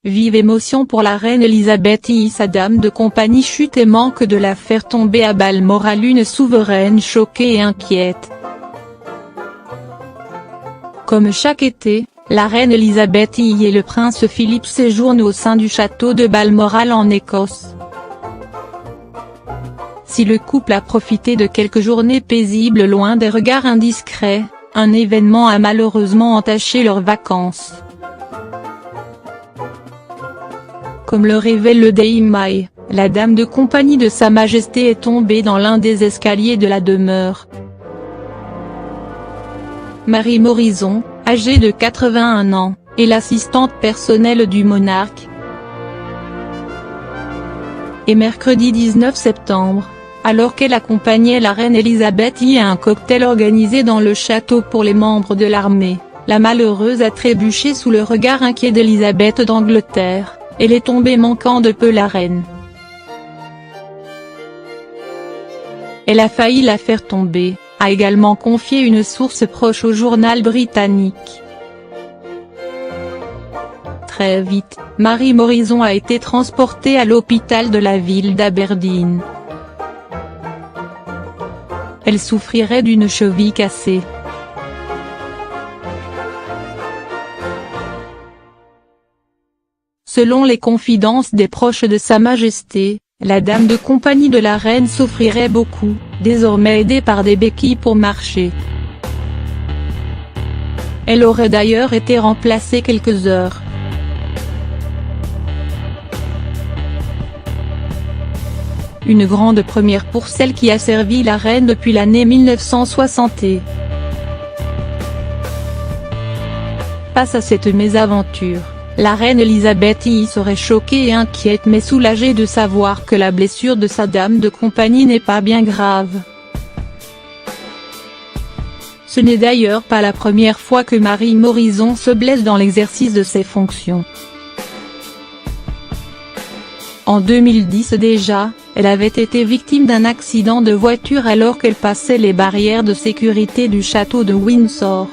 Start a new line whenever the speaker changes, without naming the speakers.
Vive émotion pour la reine Elisabeth I. Sa dame de compagnie chute et manque de la faire tomber à Balmoral, une souveraine choquée et inquiète. Comme chaque été, la reine Elisabeth I et le prince Philippe séjournent au sein du château de Balmoral en Écosse. Si le couple a profité de quelques journées paisibles loin des regards indiscrets, un événement a malheureusement entaché leurs vacances. Comme le révèle le Daily Mail, la dame de compagnie de Sa Majesté est tombée dans l'un des escaliers de la demeure. Mary Morrison, âgée de 81 ans, est l'assistante personnelle du monarque. Et mercredi 19 septembre, alors qu'elle accompagnait la reine Elisabeth I à un cocktail organisé dans le château pour les membres de l'armée, la malheureuse a trébuché sous le regard inquiet d'Elisabeth d'Angleterre. Elle est tombée manquant de peu la reine. Elle a failli la faire tomber, a également confié une source proche au journal britannique. Très vite, Mary Morrison a été transportée à l'hôpital de la ville d'Aberdeen. Elle souffrirait d'une cheville cassée. Selon les confidences des proches de Sa Majesté, la dame de compagnie de la reine souffrirait beaucoup, désormais aidée par des béquilles pour marcher. Elle aurait d'ailleurs été remplacée quelques heures. Une grande première pour celle qui a servi la reine depuis l'année 1960. Face à cette mésaventure, la reine Elisabeth I serait choquée et inquiète mais soulagée de savoir que la blessure de sa dame de compagnie n'est pas bien grave. Ce n'est d'ailleurs pas la première fois que Mary Morrison se blesse dans l'exercice de ses fonctions. En 2010 déjà, elle avait été victime d'un accident de voiture alors qu'elle passait les barrières de sécurité du château de Windsor.